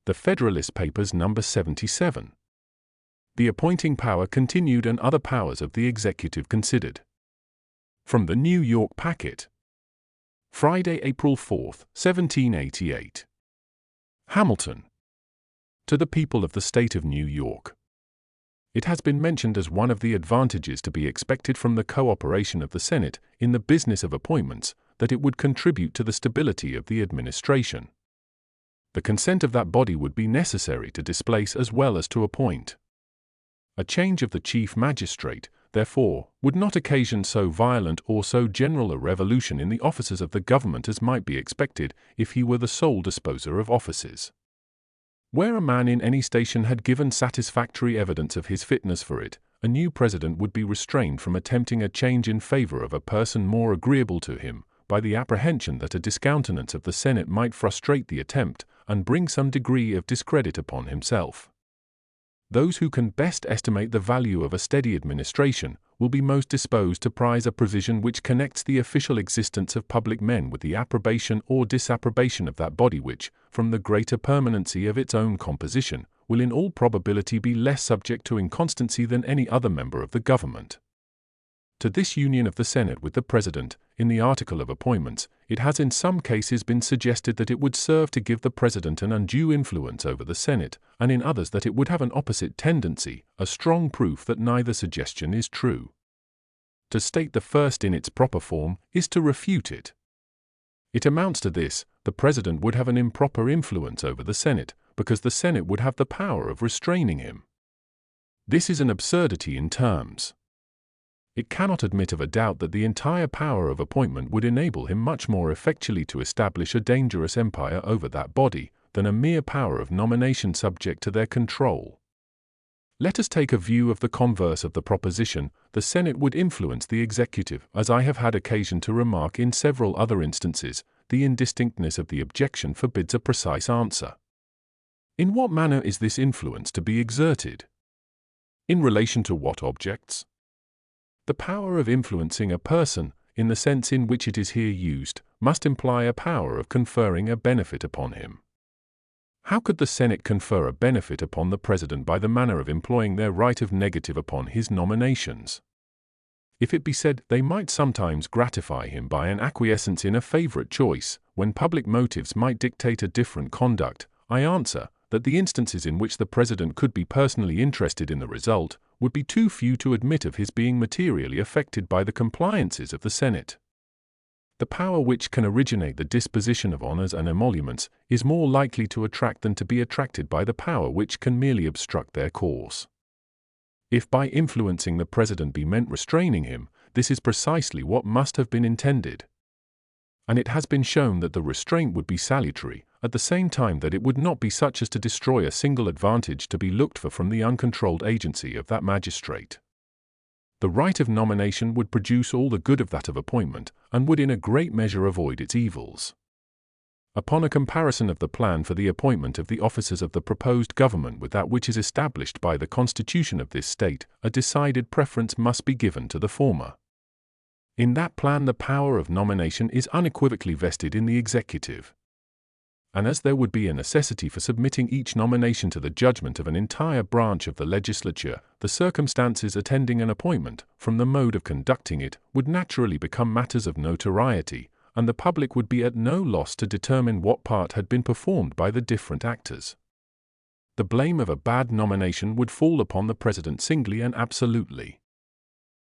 The Federalist Papers number 77. The appointing power continued and other powers of the executive considered. From the New York Packet. Friday, April 4, 1788. Hamilton. To the people of the state of New York. It has been mentioned as one of the advantages to be expected from the cooperation of the Senate in the business of appointments that it would contribute to the stability of the administration. The consent of that body would be necessary to displace as well as to appoint. A change of the chief magistrate, therefore, would not occasion so violent or so general a revolution in the offices of the government as might be expected if he were the sole disposer of offices. Where a man in any station had given satisfactory evidence of his fitness for it, a new president would be restrained from attempting a change in favor of a person more agreeable to him, by the apprehension that a discountenance of the Senate might frustrate the attempt, and bring some degree of discredit upon himself. Those who can best estimate the value of a steady administration will be most disposed to prize a provision which connects the official existence of public men with the approbation or disapprobation of that body which, from the greater permanency of its own composition, will in all probability be less subject to inconstancy than any other member of the government. To this union of the Senate with the President, in the article of appointments, it has in some cases been suggested that it would serve to give the President an undue influence over the Senate, and in others that it would have an opposite tendency, a strong proof that neither suggestion is true. To state the first in its proper form is to refute it. It amounts to this: the President would have an improper influence over the Senate, because the Senate would have the power of restraining him. This is an absurdity in terms. It cannot admit of a doubt that the entire power of appointment would enable him much more effectually to establish a dangerous empire over that body, than a mere power of nomination subject to their control. Let us take a view of the converse of the proposition: the Senate would influence the executive. As I have had occasion to remark in several other instances, the indistinctness of the objection forbids a precise answer. In what manner is this influence to be exerted? In relation to what objects? The power of influencing a person, in the sense in which it is here used, must imply a power of conferring a benefit upon him. How could the Senate confer a benefit upon the President by the manner of employing their right of negative upon his nominations? If it be said they might sometimes gratify him by an acquiescence in a favorite choice, when public motives might dictate a different conduct, I answer that the instances in which the President could be personally interested in the result would be too few to admit of his being materially affected by the compliances of the Senate. The power which can originate the disposition of honors and emoluments is more likely to attract than to be attracted by the power which can merely obstruct their course. If by influencing the President be meant restraining him, this is precisely what must have been intended. And it has been shown that the restraint would be salutary, at the same time that it would not be such as to destroy a single advantage to be looked for from the uncontrolled agency of that magistrate. The right of nomination would produce all the good of that of appointment, and would in a great measure avoid its evils. Upon a comparison of the plan for the appointment of the officers of the proposed government with that which is established by the Constitution of this state, a decided preference must be given to the former. In that plan the power of nomination is unequivocally vested in the executive. And as there would be a necessity for submitting each nomination to the judgment of an entire branch of the legislature, the circumstances attending an appointment, from the mode of conducting it, would naturally become matters of notoriety, and the public would be at no loss to determine what part had been performed by the different actors. The blame of a bad nomination would fall upon the President singly and absolutely.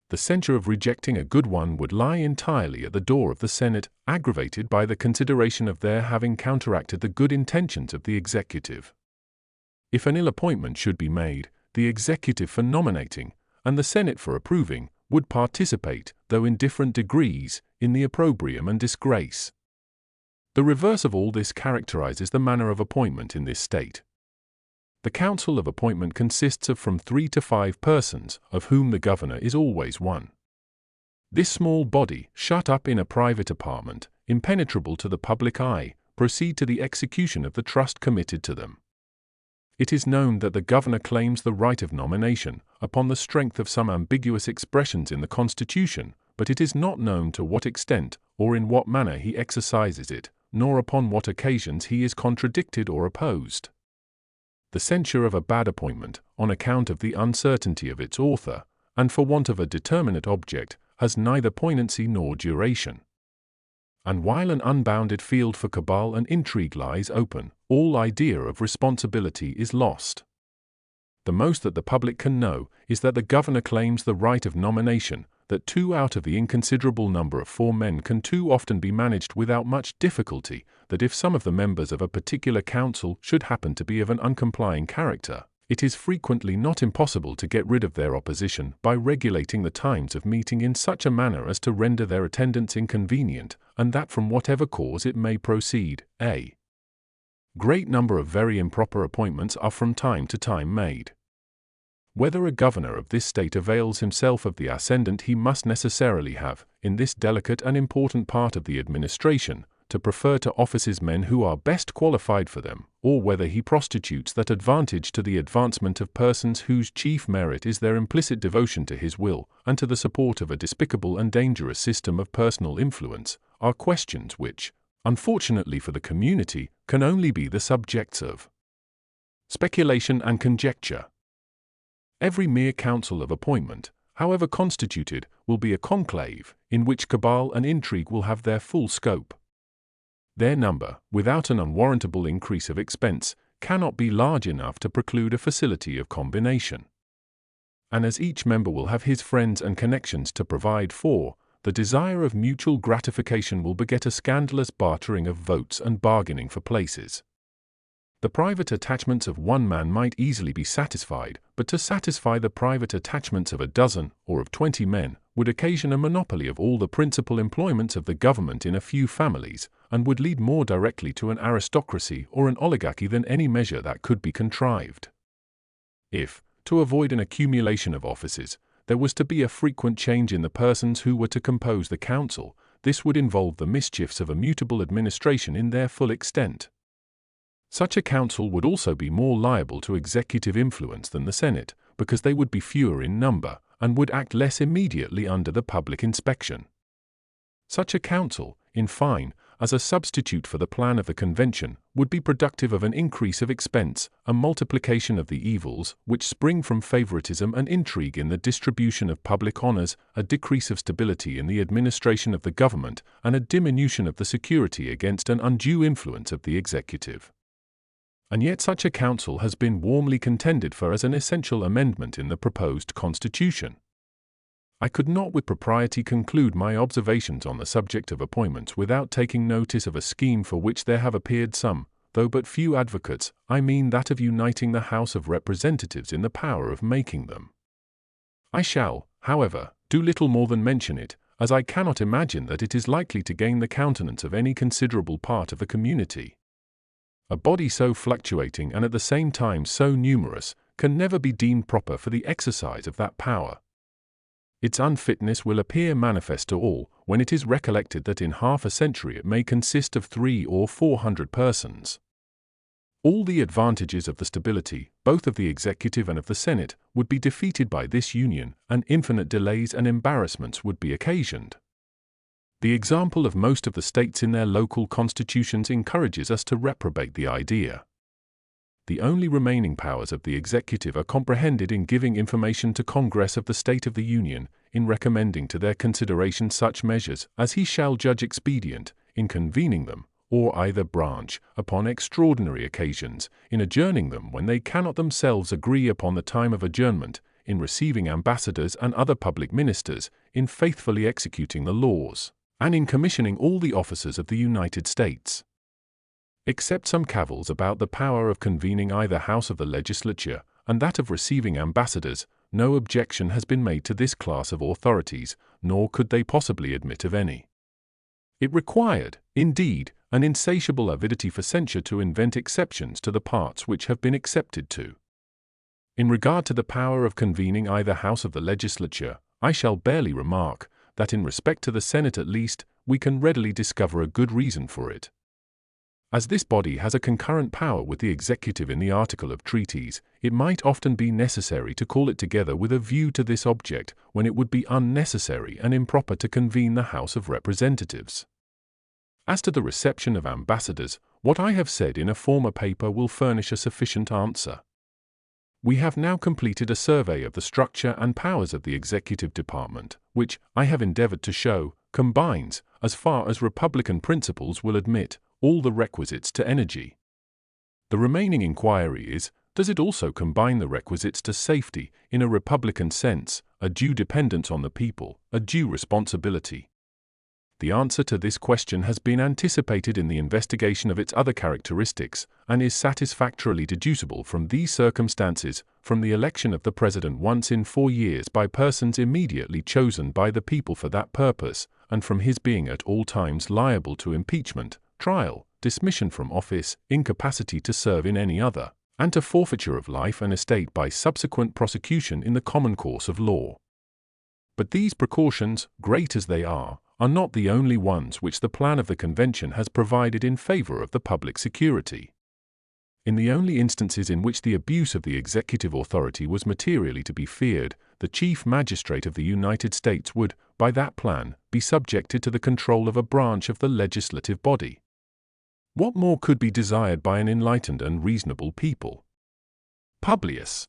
The censure of rejecting a good one would lie entirely at the door of the Senate, aggravated by the consideration of their having counteracted the good intentions of the executive. If an ill appointment should be made, the executive for nominating, and the Senate for approving, would participate, though in different degrees, in the opprobrium and disgrace. The reverse of all this characterizes the manner of appointment in this state. The council of appointment consists of from 3 to 5 persons, of whom the governor is always one. This small body, shut up in a private apartment, impenetrable to the public eye, proceed to the execution of the trust committed to them. It is known that the governor claims the right of nomination, upon the strength of some ambiguous expressions in the Constitution, but it is not known to what extent, or in what manner he exercises it, nor upon what occasions he is contradicted or opposed. The censure of a bad appointment, on account of the uncertainty of its author, and for want of a determinate object, has neither poignancy nor duration. And while an unbounded field for cabal and intrigue lies open, all idea of responsibility is lost. The most that the public can know is that the governor claims the right of nomination, that 2 out of the inconsiderable number of 4 men can too often be managed without much difficulty, that if some of the members of a particular council should happen to be of an uncomplying character, it is frequently not impossible to get rid of their opposition by regulating the times of meeting in such a manner as to render their attendance inconvenient, and that from whatever cause it may proceed. A great number of very improper appointments are from time to time made. Whether a governor of this state avails himself of the ascendant he must necessarily have, in this delicate and important part of the administration, to prefer to offices men who are best qualified for them, or whether he prostitutes that advantage to the advancement of persons whose chief merit is their implicit devotion to his will, and to the support of a despicable and dangerous system of personal influence, are questions which, unfortunately for the community, can only be the subjects of speculation and conjecture. Every mere council of appointment, however constituted, will be a conclave, in which cabal and intrigue will have their full scope. Their number, without an unwarrantable increase of expense, cannot be large enough to preclude a facility of combination. And as each member will have his friends and connections to provide for, the desire of mutual gratification will beget a scandalous bartering of votes and bargaining for places. The private attachments of 1 man might easily be satisfied, but to satisfy the private attachments of 12 or of 20 men would occasion a monopoly of all the principal employments of the government in a few families, and would lead more directly to an aristocracy or an oligarchy than any measure that could be contrived. If, to avoid an accumulation of offices, there was to be a frequent change in the persons who were to compose the council, this would involve the mischiefs of a mutable administration in their full extent. Such a council would also be more liable to executive influence than the Senate, because they would be fewer in number, and would act less immediately under the public inspection. Such a council, in fine, as a substitute for the plan of the convention, would be productive of an increase of expense, a multiplication of the evils which spring from favoritism and intrigue in the distribution of public honors, a decrease of stability in the administration of the government, and a diminution of the security against an undue influence of the executive. And yet such a council has been warmly contended for as an essential amendment in the proposed constitution. I could not with propriety conclude my observations on the subject of appointments without taking notice of a scheme for which there have appeared some, though but few advocates, I mean that of uniting the House of Representatives in the power of making them. I shall, however, do little more than mention it, as I cannot imagine that it is likely to gain the countenance of any considerable part of the community. A body so fluctuating and at the same time so numerous can never be deemed proper for the exercise of that power. Its unfitness will appear manifest to all, when it is recollected that in half a century it may consist of 300 or 400 persons. All the advantages of the stability, both of the executive and of the Senate, would be defeated by this union, and infinite delays and embarrassments would be occasioned. The example of most of the states in their local constitutions encourages us to reprobate the idea. The only remaining powers of the executive are comprehended in giving information to Congress of the state of the Union, in recommending to their consideration such measures as he shall judge expedient, in convening them, or either branch, upon extraordinary occasions, in adjourning them when they cannot themselves agree upon the time of adjournment, in receiving ambassadors and other public ministers, in faithfully executing the laws, and in commissioning all the officers of the United States. Except some cavils about the power of convening either house of the legislature and that of receiving ambassadors, no objection has been made to this class of authorities, nor could they possibly admit of any. It required, indeed, an insatiable avidity for censure to invent exceptions to the parts which have been excepted to. In regard to the power of convening either house of the legislature, I shall barely remark that in respect to the Senate at least, we can readily discover a good reason for it. As this body has a concurrent power with the executive in the article of treaties, it might often be necessary to call it together with a view to this object, when it would be unnecessary and improper to convene the House of Representatives. As to the reception of ambassadors, What I have said in a former paper will furnish a sufficient answer. We have now completed a survey of the structure and powers of the executive department, which, I have endeavored to show, combines, as far as Republican principles will admit, all the requisites to energy. The remaining inquiry is, does it also combine the requisites to safety, in a Republican sense, a due dependence on the people, a due responsibility? The answer to this question has been anticipated in the investigation of its other characteristics, and is satisfactorily deducible from these circumstances, from the election of the President once in 4 years by persons immediately chosen by the people for that purpose, and from his being at all times liable to impeachment, trial, dismission from office, incapacity to serve in any other, and to forfeiture of life and estate by subsequent prosecution in the common course of law. But these precautions, great as they are not the only ones which the plan of the Convention has provided in favor of the public security. In the only instances in which the abuse of the executive authority was materially to be feared, the Chief Magistrate of the United States would, by that plan, be subjected to the control of a branch of the legislative body. What more could be desired by an enlightened and reasonable people? Publius.